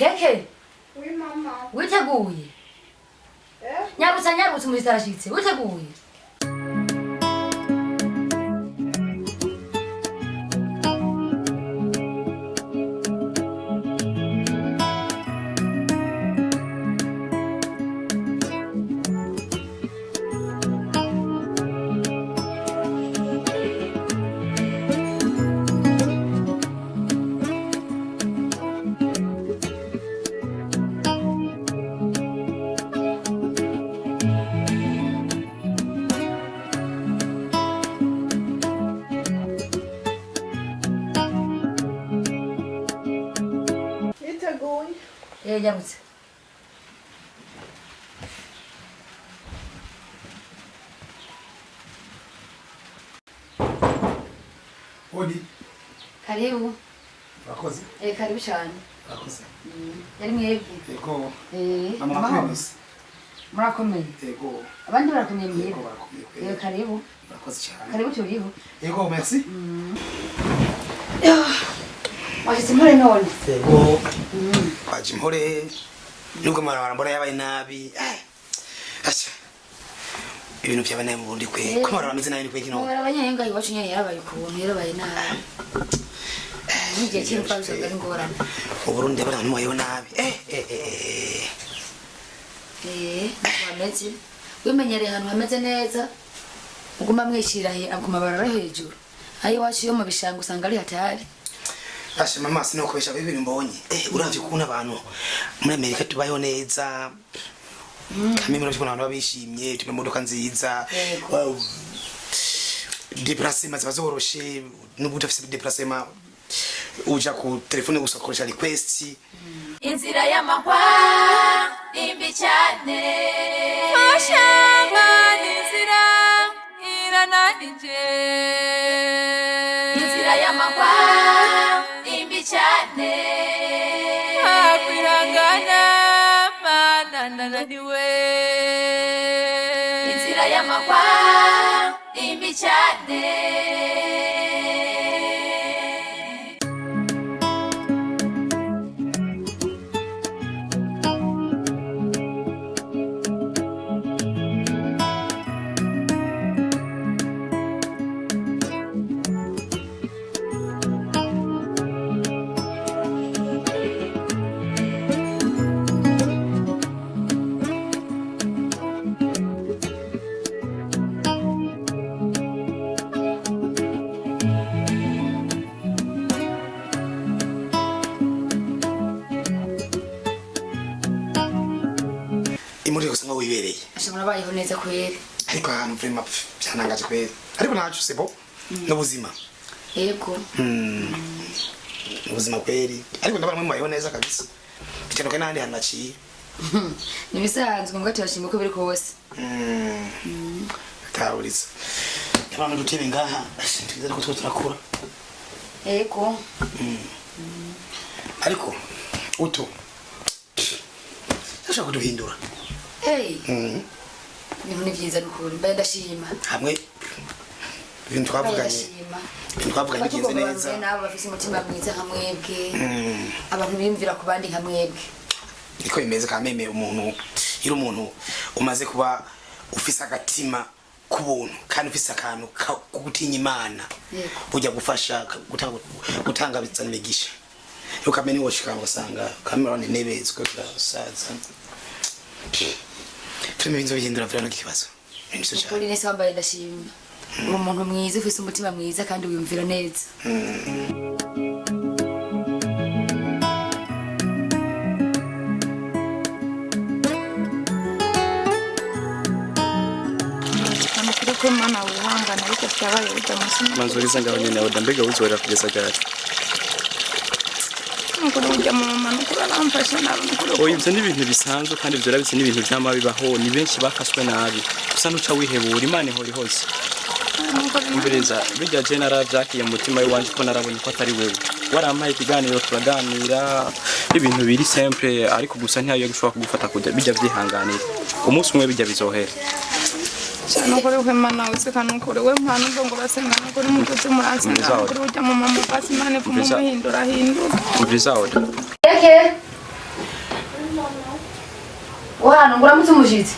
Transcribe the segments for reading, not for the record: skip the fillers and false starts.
Keke. Oui mama. Witeguye. Nyarutsa muri starashitse. Witeguye. Nyarutsa. Odi. Karibu. Akoze. Karibu cyane. Akoze. Yari mwebwe. Ego. Mama. Murakomeye. Ego. Abandi barakomeye mwebwe. Ego barakomeye. Karibu. Akoze cyane. Karibu turiho. Ego, merci. Washitse mpore none. Ego. Waje mpore. Nubwo marabara mbona yabaye nabi. Acha. Ibintu byabane mu Burundi kwe. Ko marabara ameze nabi kwe kino. Abanyenga iwacu nyene yarabaye kubuntu yarabaye nabi. Ngiye kintu kwazo ngari ngorana. Mu Burundi abantu moyo nabi. Wameze. Wimenyere ahantu hameze neza. Uguma mwishira he akumabarara hejuru. Ayi wacu yo mu bishanga usanga ari hatari. Ashe mama sinokubesha ibintu mbonye. Uravye kubona abantu muri Amerika tubayeho neza. Kami muri kubona abantu babishimye, tuma modoka nziza. Déplacement bazoroshe n'ubuto afise déplacement uja ku telefone gusokoresha request. Inzira Yamahwa imbi cyane. Mashanga inzira irananije. Inzira Yamahwa imbi cyane. Akwirangana mana naniwe. Inzira Yamahwa imbi cyane. Imuri yose ngo wibereye. Ashobora bayeho neza kwere. Ariko ahantu vraiment byanangaje kwere. Ariko nacu sebo n'ubuzima. Yego. Ubuzima kweri. Ariko ndabona mwe mwayeho neza kabisa. Bitenuke nandi hanaciye. Nibisanzwe ngo tubashimye ko biri kose. Tawuriza. Abantu dutebe ngaha, twizera ko turakura. Yego. Ariko uto. Sasha kuduhindura. Ni byiza n'ukuri mbaye ndashima. Hamwe ibintu twavuganye. Twavuganye bigenze neza. Nabo bafise umutima mwiza nka mwebwe. Abantu bimvira ku bandi nka mwebwe. Niko bimeze kameme umuntu iri umuntu umaze kuba ufise agatima kubuntu kandi ufise akantu kugutinya Imana. Ujya gufasha gutanga bitsa n'imigisha. Yo kamene woshika ngosanga kamera nebezwe kurasaza. Filime binzo bihindura vira n'ikibazo. Niso cyane. Kuri nese wambaye ndashima. Uri umuntu mwiza ufise umutima mwiza kandi wiyumvira neza. Ko mana uhangana ariko cyabaye bitamusima. Manzuriza ngaho nyene Odda mbega uzora kugeza gari. Nuko ujya mu mama nukura namfashe nabi nukura. Oya ivyo ni ibintu bisanzwe kandi ivyo rabitse ni ibintu byama bibaho ni benshi bakaswe nabi. Gusa nuca wihebura Imana ihori hose. Umbereza bijya je naravyakiye mu mutima wanje ko narabonye ko atari wewe. Warampaye ikiganiro turaganira ibintu biri simple ariko gusa ntiyayo gushobora kugufata kujya bijya vyihanganira. Umunsi umwe bijya bizohera. Nukuri uhemana useka nukuri we mpano ngo basenga nukuri mututse muransenga nukuri ujya mu mama pasi mane kumumuhindura hindura. Umviriza Odda. Keke. hano ngura mutumushitse.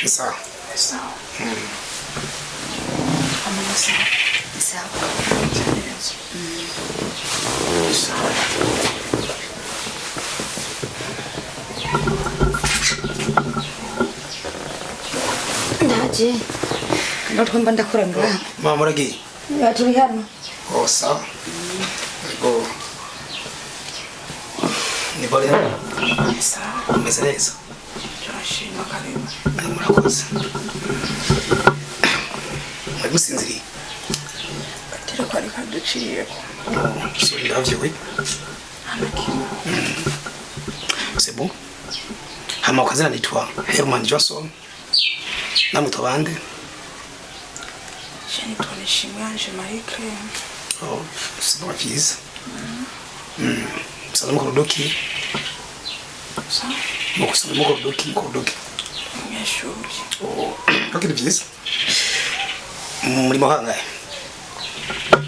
Sawa. Sawa. Sawa. Ndaje. Notwamba ndakora ngaha. Mama muragiye. Ya turi hano. Oh sawa. Go. Ni bora. Sawa. Meze neza. Turashima karibu. Murakoze. Gusinziriye. Gatera kwari kaduciyeko. Sorry, love you. C'est bon. Hama ukazina nitwa Herman Johnson. Namwitwa bande? Jeni tunishimwe anje Marie Claire. Oh, c'est bon fils. Salamu kurudoki. Sawa. Salamu kurudoki. Mweshuri. Oh, okay fils. Muri muhangaye.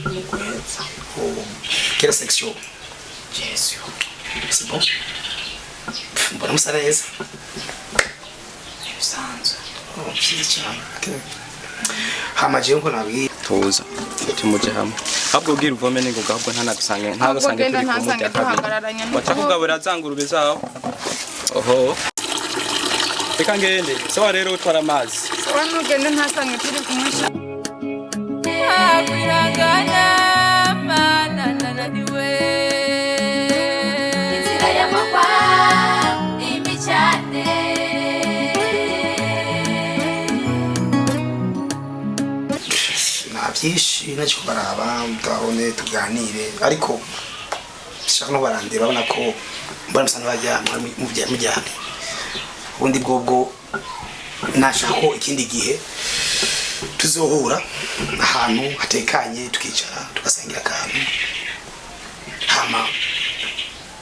Mugweza. Oh, quelle section? Jesu. C'est bon. Mbona musa neza. Ibisanzwe. Oh, fils cyane. Okay. Hama jewe nko nabwiye tuza tumuje hamwe ahubwo ubwira uvome ningoga ahubwo ntanagusange ntagasange turi kumujya kabiri wacha kugabura zangurube zawo oho reka ngende sawa rero utwara amazi Sawa nugende ntasange turi kumwisha. Akwiragana mana niwe Inzira Yamahwa imbi cyane byinshi nacyo baraba mutahone tuganire ariko shaka no barandira babona ko mbona musana bajyamwe mujyane ubundi bwobwo nashaka ko ikindi gihe tuzohura ahantu hatekanye tukicara tugasangira akantu hama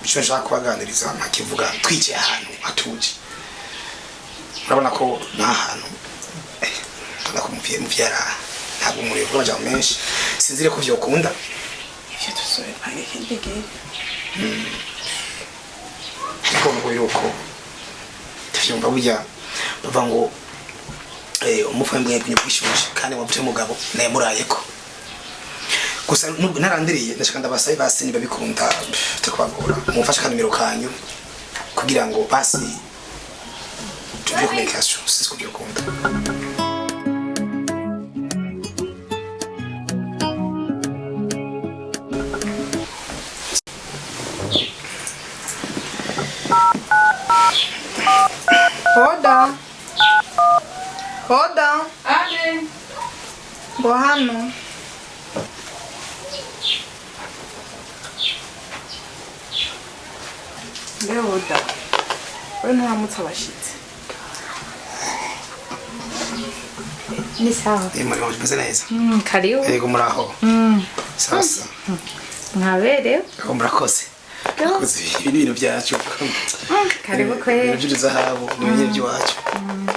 icyo nshaka kubaganiriza nkakivuga twicaye ahantu hatuje urabona ko n'ahantu turakumviye muvyara ntabwo muri vuga cyane menshi sinzire ko vyokunda Ivyo tuzobe pange ikindi gihe. ariko ngo yuko tuvyumva burya bava ngo umufamwe yabinye kwishusha kandi wabute mugabo naye murayeko gusa narandiriye ndashaka ndabasaye basi niba bikunda tukabagora mumfasha kanimero kanyu kugira ngo basi tujye communication sisi kubyo kunda Odda. Ale. Bohano. Leo Odda. Wewe nturamutse abashitsi. Ni sawa. Mari wangu pesa neza. Karibu. Yego muraho. Sasa. Mwabere. Ko murakoze. Koze ibintu byacu. Karibu kwe. Ibintu zahabu, ibintu byacu.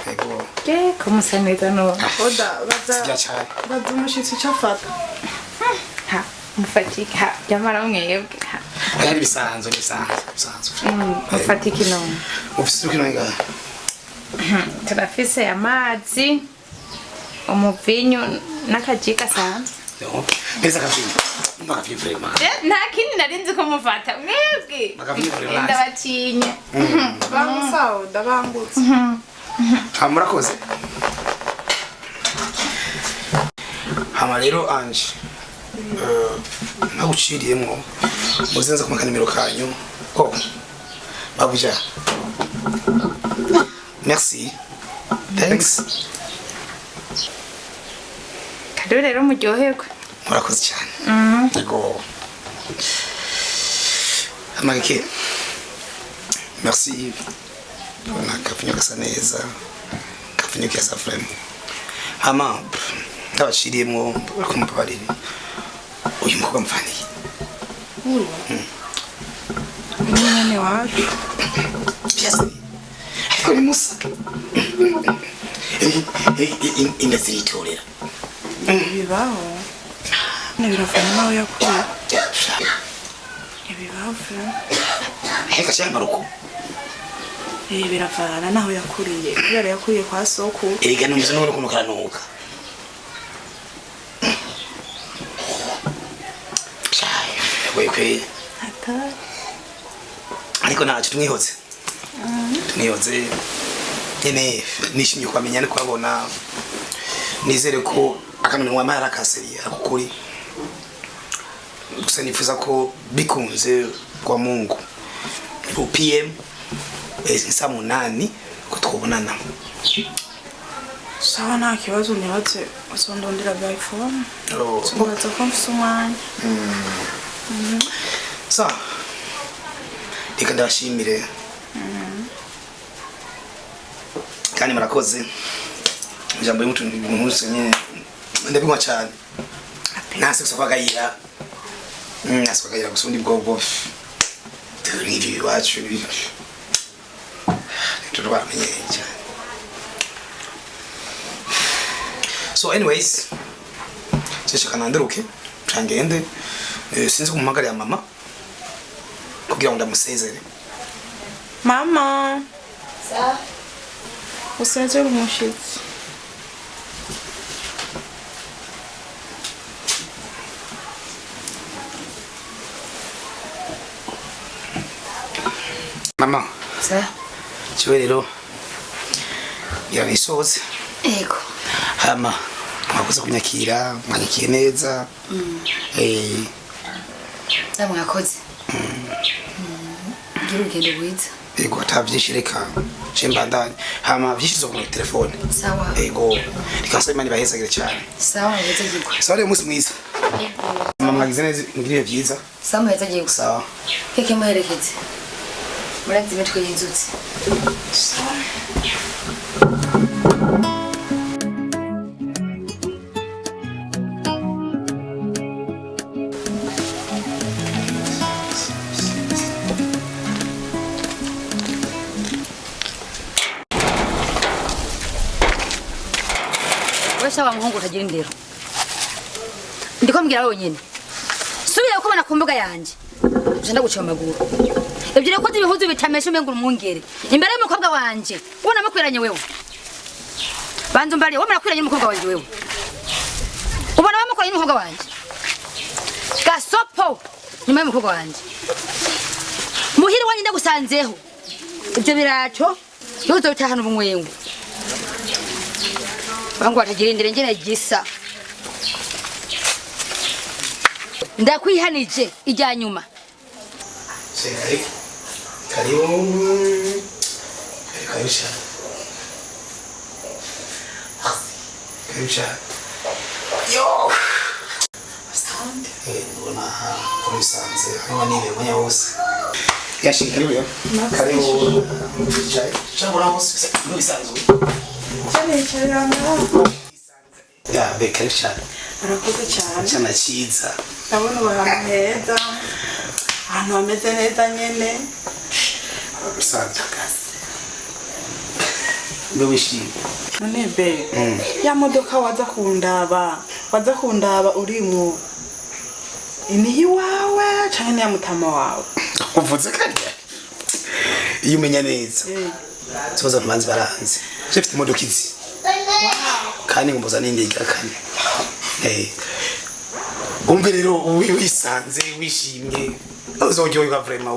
Yego. Ke kumusa neza no. Odda baza. Byacane. Baza umushitsi cyafata. Ha, mufatika. Jamara mwebwe. Ari bisanzwe. Mufatiki no. Ufise ukinanga. Turafise amazi. Umuvinyu nakajika sana. No. Pesa kafinyo. Makafinyo frema. Nta kindi narinzi ko mufata mwebwe. Makafinyo frema. Ndabacinye. Bamusa Odda bangutse. Murakoze. Hama rero anje. Naguciriyemwo. Muzenza kumaka nimero kanyu. Oh. Babuja. Merci. Thanks. Kado rero muryoherwe. Murakoze cyane. Yego. Amagike. Merci. Bona kafinyo kasa neza. Kafinyo kasa frame. Hama ndabashiriyemwo bakumbabarira. Uyu mukobwa mfaniye. Mwene wacu. Piasa. Ari musa. Inaziritorera. Bibaho. Nibirafana nawe yakuye. bibavu heka cyangwa ruko biravana naho yakuriye kubera yakuriye kwa soko ega numeze no kuno karanuka wewe ata ariko ntacu tumwihoze nyene nishimye kwamenya no kwabona nizere ko akanone wa mara kaseri akukuri gusa nifuza ko bikunze kwa Mungu PM saa 8 ko twobonana sawa nta kibazo nibatse usondondera bya iPhone tubaza ko mfumanya sa reka ndashimire kandi murakoze ijambo y'umutu umunsi nyene ndabimwa cyane nase kusakagayira nasakagayira gusundi bwobo review wacu turwamenye cyane. So anyways cyeshaka nanderuke cangende sinzi kumagara mama kugira ngo ndamusezere. Mama sa usezere umushitsi mama sa chiwerero yanisoze ego hama mwakoze kunyakira mwanyakiye neza mwakoze ngira urugendo rwiza ego atavyishireka chembandanye hama vyishizo ku telefone sawa ego rikasa imani bahezagire cyane sawa heza giko sawa rero umunsi mwiza mama mwagize neza ngiriye vyiza sawa heza giko sawa keke muherekeze muravye imitwe y'inzuzi sawa wesha wa muhungu utagira indero ndiko mbwira wowe nyene subira kubona ku mbuga yanje jenda guciye amaguru ibyo reko ibihuzu bitameshe umengo umwungere imbere y'umukobwa wanje ubona makwiranye wewe banzo mbali wowe murakwiranye n'umukobwa wanje wewe ubona bamukoranye n'umukobwa wanje gasopo nyuma y'umukobwa wanje muhiri wanje ndagusanzeho ibyo biraco yuzo bitahana ubumwengu bangu watagira indire ngene gisa ndakwihanije ijya nyuma karibu kaisha yo asante mbona komisanze hano nibe mwenye wose yashika karibu yo karibu chai chambona wose bisanzwe cyane cyane ya be karibu cyane arakoze cyane cyane cyiza ndabona abantu heza ahantu hameze neza nyene bisanzwe mbe wishimye none be ya modoka waza kundaba urimo ini wawe cyane ni ya mutama wawe uvuze kandi iyo umenya neza tubaza amanzi baranze jefite imodoka izi kandi ngumbuza n'indiga kane umve rero wisanze wishimye uzojyoywa vraiment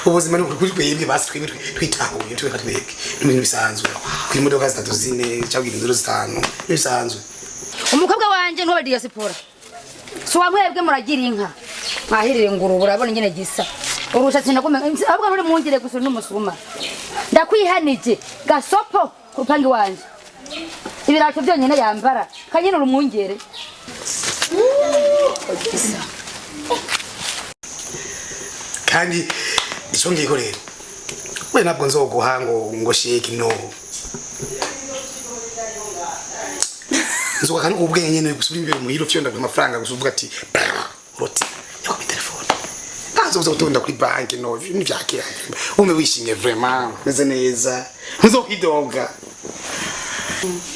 ubuzima ni ukuri basi twitahuye twekatweke ibintu bisanzwe kuri imodoka 3 4 cyangwa 5 bisanzwe. umukobwa wanje ntoba diaspora so wamwebwe muragira inka mwahirire nguru urabona nyene gisa urushatse nakume ahubwo nuri mungire gusura n'umusuma ndakwihanije gasopo kupangi wanje ibirato byonyene yambara kanyene urumwungere gisa kandi ico ngiko rero we nabwo nzoguha ngo shake no nzoga kandi ubwenge nyene gusubira imbere mu hiro fyonda amafaranga gusuvuga ati roti yako mi telefone nazo uzotonda kuri bank no ni vyakira ume wishimye vraiment meze neza nzokwidoga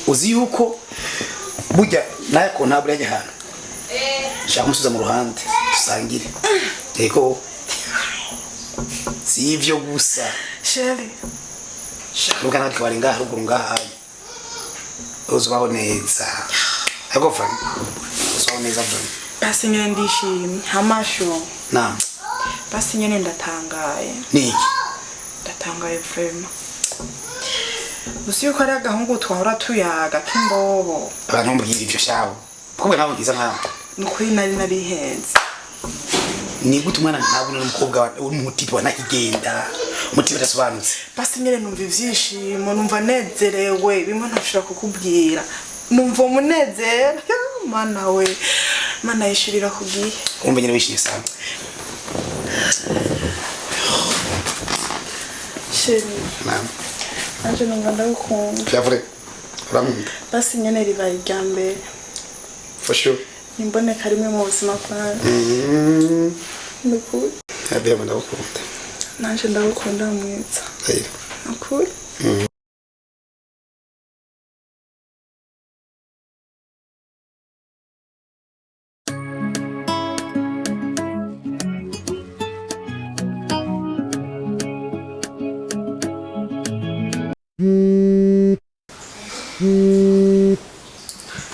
uzi yuko burya naye ko ntabwo yaje hano shaka musuza mu ruhande tusangire yego si ivyo gusa Sheri sharuka natwe bari ngaha ruguru ngaha uzubaho neza ariko fani uzubaho neza bro basi nyene ndishimye amasho na basi nyene ndatangaye niki ndatangaye vraiment usiyo ko ari agahungu twahora tuyaga k'imbobo abantu mbwira ivyo shawo kubwe nawe ngiza nkaho nukuri nari henze ni gute umwana ntabwo n'umukobwa w'umutipe wanakigenda umutima utasobanutse basi nyene numva ivyishimo numva nezerewe bimwe ntashobora kukubwira numva umunezero mana we mana yishirira kugiye umva nyene wishimye sana Sheri naam anje numva ndagukunda byavure uramunda basi nyene ribaye irya mbere for sure nimboneka rimwe mu buzima bwanjye nukuri abiyama ndagukunda nanje ndagukunda mwiza ayiro nukuri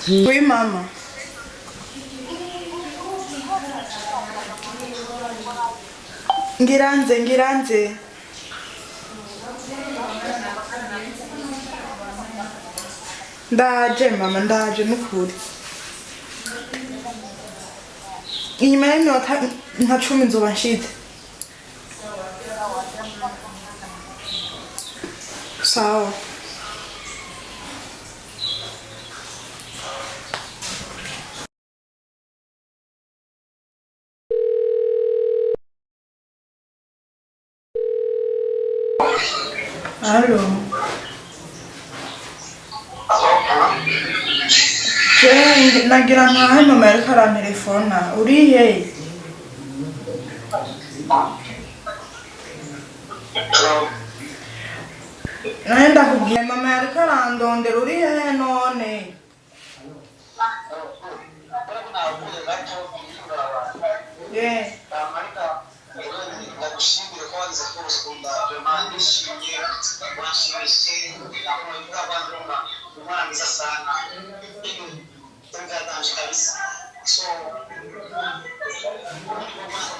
Oui mama Ngiranze ndaje mama ndaje nukuri inyuma y'iminota nka 10 nzoba nshitse sawa Allo. Nagira nkahe mama yariko arantelefona urihe? Naenda kubwiye mama yariko arandondera urihe none? Yeah. ndagushimire ko wagize kose kunda vraiment nishimye washimishije nakumva abandonga umwangiza sana tungadanje kabisa so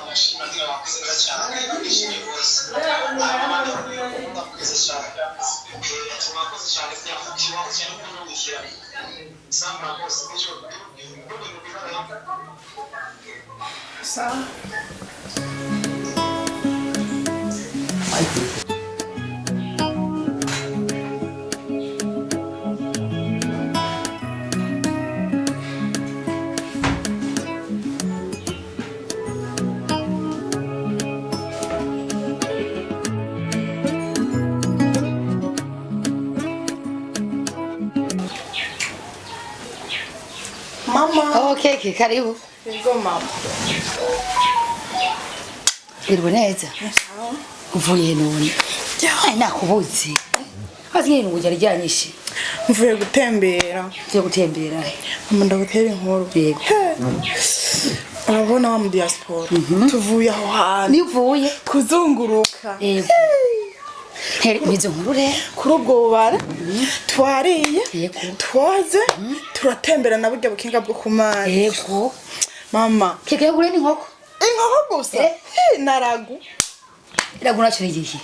nashimira wakoze cyane nishimye rwose wakoze cyane wakoze cyane kugira ngo cyane kunumikira samba rwose n'icyo Sawa. Mama. Okay, karibu. Yego mama. Irwo neza. Uvuye none. Ai nakubuze. Hazi ngene ngo jari ryanyishe. Mvuye gutembera. Uvuye gutembera. Mama ndagutera inkuru. Yego. Urabona wa mu diaspora. Tuvuye aho hantu. Nivuye kuzunguruka. Yego. Mizo nkuru rero kuri ubwo bubara twariye Yego. twaze turatembera na burya bukinga bwo kumana. Yego. Mama Keke gure ni nkoko. Inkoko gusa. Naragu. Iraguna cyo igihe.